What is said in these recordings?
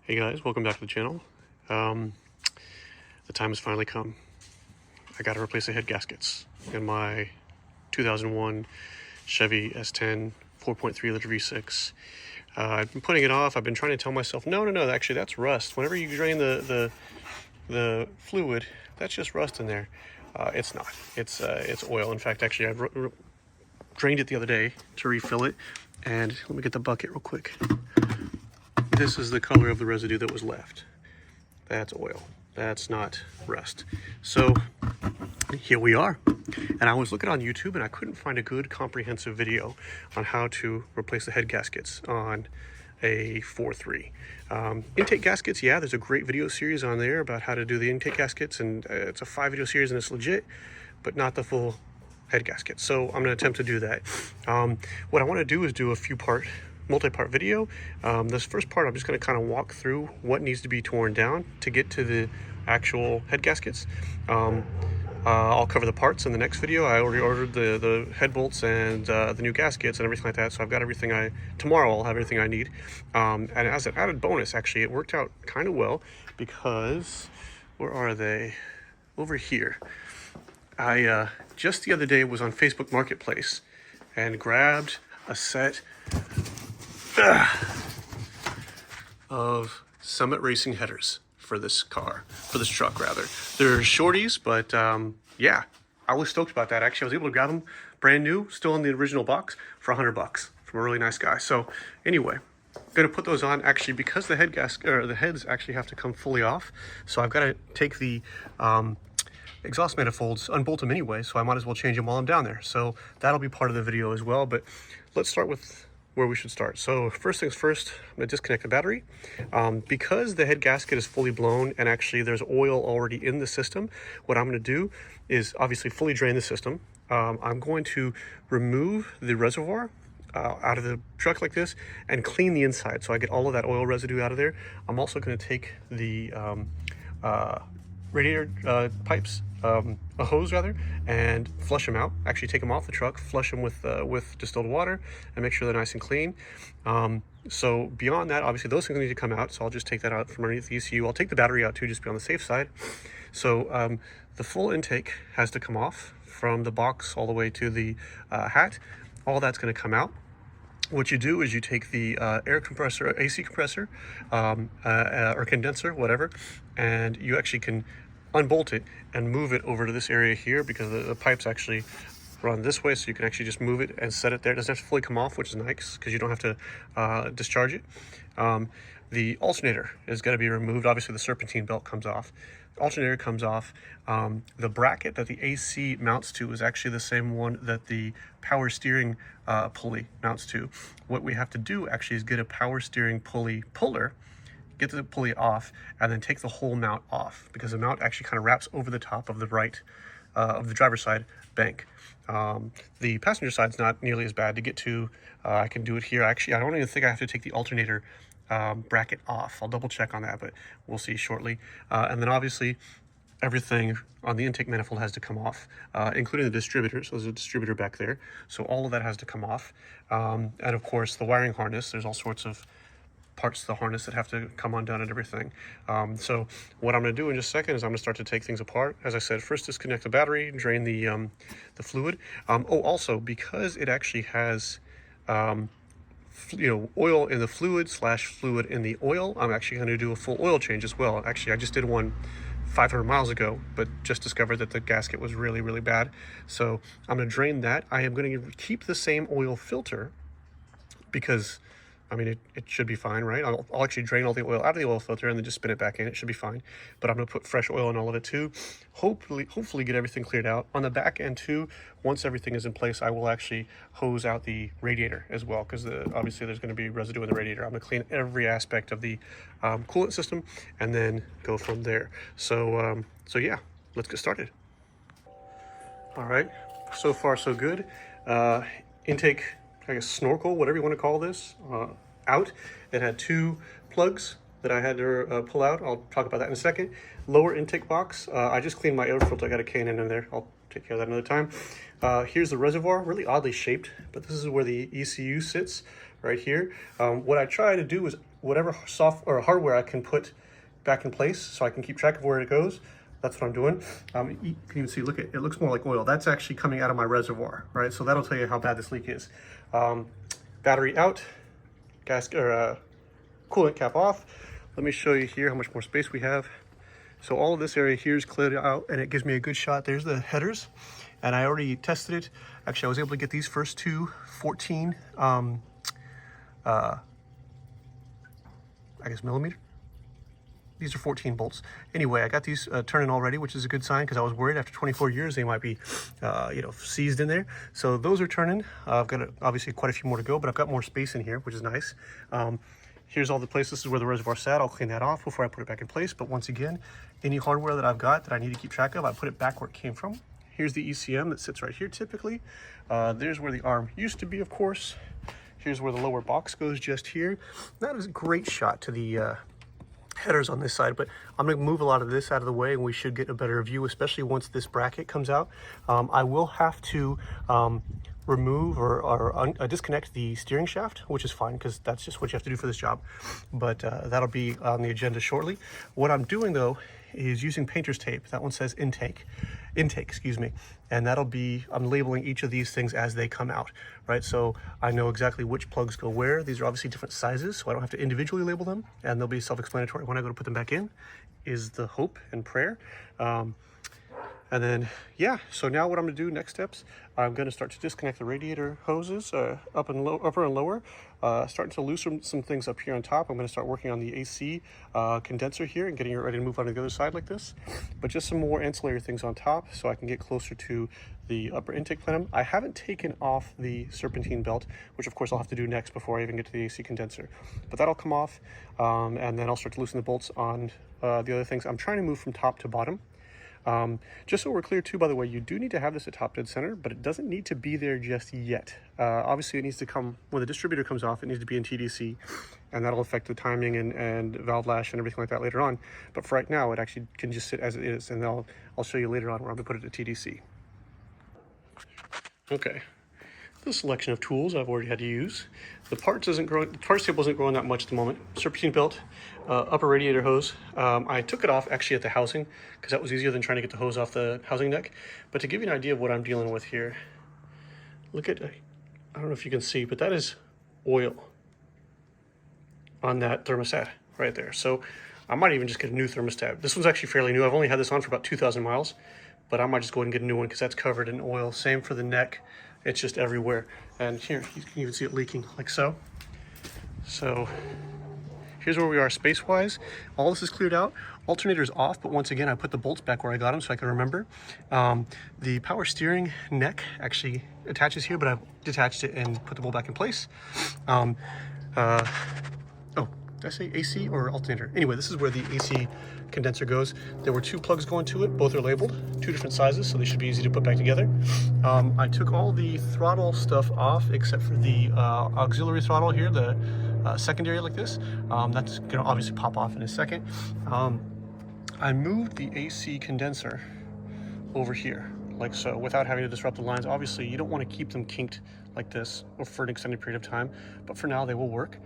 Hey guys, welcome back to the channel. The time has finally come. I got to replace the head gaskets in my 2001 Chevy S10 4.3 liter V6. I've been putting it off. I've been trying to tell myself, no, actually that's rust. Whenever you drain the fluid, that's just rust in there. It's not. It's oil. In fact, actually, I've drained it the other day to refill it, and let me get the bucket real quick. This is the color of the residue that was left. That's oil. That's not rust. So here we are. And I was looking on YouTube and I couldn't find a good comprehensive video on how to replace the head gaskets on a 4.3. Intake gaskets, yeah, there's a great video series on there about how to do the intake gaskets, and it's a 5-video series and it's legit, but not the full head gasket. So I'm going to attempt to do that. What I want to do is do a multi-part video. This first part, I'm just going to kind of walk through what needs to be torn down to get to the actual head gaskets. I'll cover the parts in the next video. I already ordered the head bolts and the new gaskets and everything like that, so I've got everything. Tomorrow I'll have everything I need. And as an added bonus, actually, it worked out kind of well because, where are they? Over here. I just the other day was on Facebook Marketplace and grabbed a set of Summit Racing headers for this truck rather. They're shorties, but yeah, I was stoked about that. Actually, I was able to grab them brand new, still in the original box, for $100 from a really nice guy. So anyway, I'm gonna put those on actually because the heads actually have to come fully off. So I've got to take the exhaust manifolds, unbolt them anyway, so I might as well change them while I'm down there. So that'll be part of the video as well, but let's start with where we should start. So first things first, I'm going to disconnect the battery. Because the head gasket is fully blown and actually there's oil already in the system, what I'm going to do is obviously fully drain the system. I'm going to remove the reservoir out of the truck like this and clean the inside so I get all of that oil residue out of there. I'm also going to take the radiator pipes, a hose rather, and flush them out. Actually take them off the truck, flush them with distilled water, and make sure they're nice and clean. So beyond that, obviously those things need to come out, so I'll just take that out from underneath the ECU. I'll take the battery out too, just to be on the safe side. So the full intake has to come off from the box all the way to the hat. All that's going to come out. What you do is you take the air compressor, AC compressor, or condenser, whatever, and you actually can unbolt it and move it over to this area here because the pipes actually run this way, so you can actually just move it and set it there. It doesn't have to fully come off, which is nice because you don't have to discharge it. The alternator is going to be removed. Obviously the serpentine belt comes off. The alternator comes off. The bracket that the AC mounts to is actually the same one that the power steering pulley mounts to. What we have to do actually is get a power steering pulley puller, get the pulley off, and then take the whole mount off because the mount actually kind of wraps over the top of the of the driver's side bank. The passenger side's not nearly as bad to get to. I can do it here. Actually, I don't even think I have to take the alternator bracket off. I'll double check on that, but we'll see shortly. And then obviously everything on the intake manifold has to come off, including the distributor. So there's a distributor back there. So all of that has to come off. And of course the wiring harness, there's all sorts of parts of the harness that have to come undone and everything. So what I'm going to do in just a second is I'm going to start to take things apart. As I said, first disconnect the battery, drain the fluid. Also because it actually has oil in the fluid / fluid in the oil, I'm actually going to do a full oil change as well. Actually, I just did one 500 miles ago, but just discovered that the gasket was really, really bad. So I'm going to drain that. I am going to keep the same oil filter because I mean, it should be fine, right? I'll actually drain all the oil out of the oil filter and then just spin it back in. It should be fine. But I'm going to put fresh oil in all of it too. Hopefully get everything cleared out. On the back end too, once everything is in place, I will actually hose out the radiator as well because obviously there's going to be residue in the radiator. I'm going to clean every aspect of the coolant system and then go from there. So yeah, let's get started. All right, so far so good. Intake, I guess snorkel, whatever you want to call this, out. It had 2 plugs that I had to pull out. I'll talk about that in a second. Lower intake box, I just cleaned my air filter. I got a K&N in there. I'll take care of that another time. Here's the reservoir, really oddly shaped, but this is where the ECU sits right here. What I try to do is whatever software or hardware I can put back in place so I can keep track of where it goes. That's what I'm doing. You can even see, look, it looks more like oil. That's actually coming out of my reservoir, right? So that'll tell you how bad this leak is. Battery out, gasket or coolant cap off. Let me show you here how much more space we have. So all of this area here is cleared out and it gives me a good shot. There's the headers and I already tested it. Actually, I was able to get these first two 14, I guess millimeter. These are 14 bolts. Anyway, I got these turning already, which is a good sign because I was worried after 24 years they might be, you know, seized in there. So those are turning. I've got obviously quite a few more to go, but I've got more space in here, which is nice. Here's all the places. This is where the reservoir sat. I'll clean that off before I put it back in place. But once again, any hardware that I've got that I need to keep track of, I put it back where it came from. Here's the ECM that sits right here typically. There's where the arm used to be, of course. Here's where the lower box goes just here. Not a great shot to the headers on this side, but I'm going to move a lot of this out of the way and we should get a better view, especially once this bracket comes out. I will have to remove or disconnect the steering shaft, which is fine because that's just what you have to do for this job, but that'll be on the agenda shortly. What I'm doing though is using painter's tape. That one says intake, excuse me, and that'll be, I'm labeling each of these things as they come out, right? So I know exactly which plugs go where. These are obviously different sizes, so I don't have to individually label them, and they'll be self-explanatory when I go to put them back in, is the hope and prayer. And then, yeah, so now what I'm gonna do, next steps, I'm gonna start to disconnect the radiator hoses, upper and lower, starting to loosen some things up here on top. I'm gonna start working on the AC condenser here and getting it ready to move on to the other side like this. But just some more ancillary things on top so I can get closer to the upper intake plenum. I haven't taken off the serpentine belt, which of course I'll have to do next before I even get to the AC condenser. But that'll come off, and then I'll start to loosen the bolts on the other things. I'm trying to move from top to bottom. Just so we're clear too, by the way, you do need to have this at top dead center, but it doesn't need to be there just yet. Obviously it needs to come, when the distributor comes off, it needs to be in TDC, and that'll affect the timing and valve lash and everything like that later on. But for right now, it actually can just sit as it is, and I'll show you later on where I'm gonna put it at TDC. Okay. The selection of tools I've already had to use. The parts table isn't growing that much at the moment. Serpentine belt, upper radiator hose. I took it off actually at the housing because that was easier than trying to get the hose off the housing neck. But to give you an idea of what I'm dealing with here, look at, I don't know if you can see, but that is oil on that thermostat right there. So I might even just get a new thermostat. This one's actually fairly new. I've only had this on for about 2,000 miles, but I might just go ahead and get a new one because that's covered in oil. Same for the neck. It's just everywhere. And here, you can even see it leaking like so. So here's where we are space-wise. All this is cleared out. Alternator's off, but once again, I put the bolts back where I got them so I can remember. The power steering neck actually attaches here, but I've detached it and put the bolt back in place. Oh, did I say AC or alternator? Anyway, this is where the AC condenser goes. There were two plugs going to it. Both are labeled, two different sizes, so they should be easy to put back together. I took all the throttle stuff off except for the auxiliary throttle here, the secondary like this. That's gonna obviously pop off in a second. I moved the AC condenser over here like so without having to disrupt the lines. Obviously you don't want to keep them kinked like this for an extended period of time, but for now they will work.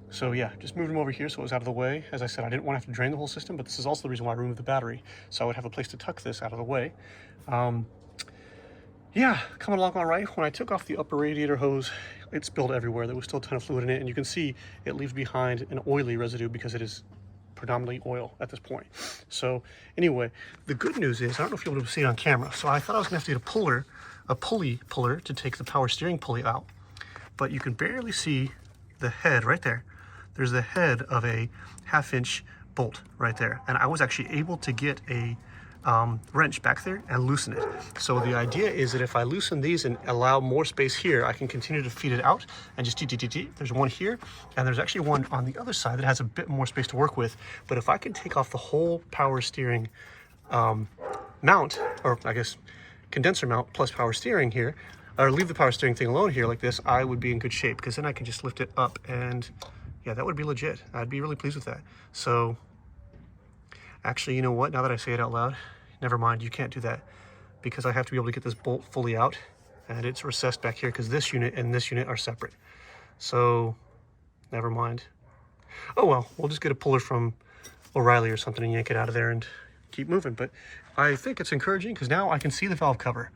So yeah, just moved them over here so it was out of the way. As I said, I didn't want to have to drain the whole system, but this is also the reason why I removed the battery, so I would have a place to tuck this out of the way. Yeah, coming along all right. When I took off the upper radiator hose, it spilled everywhere. There was still a ton of fluid in it, and you can see it leaves behind an oily residue because it is predominantly oil at this point. So anyway, the good news is, I don't know if you'll be able to see it on camera, so I thought I was gonna have to get a pulley puller to take the power steering pulley out, but you can barely see the head right there. There's the head of a 1/2 inch bolt right there. And I was actually able to get a wrench back there and loosen it. So the idea is that if I loosen these and allow more space here, I can continue to feed it out and just there's one here, and there's actually one on the other side that has a bit more space to work with. But if I can take off the whole power steering mount, or I guess condenser mount plus power steering here, or leave the power steering thing alone here like this, I would be in good shape because then I can just lift it up and yeah, that would be legit. I'd be really pleased with that. So actually, you know what? Now that I say it out loud, never mind, you can't do that because I have to be able to get this bolt fully out and it's recessed back here because this unit and this unit are separate. So never mind. Oh well, we'll just get a puller from O'Reilly or something and yank it out of there and keep moving. But I think it's encouraging because now I can see the valve cover,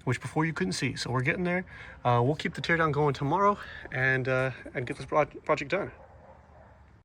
which before you couldn't see. So we're getting there. We'll keep the teardown going tomorrow and get this project done.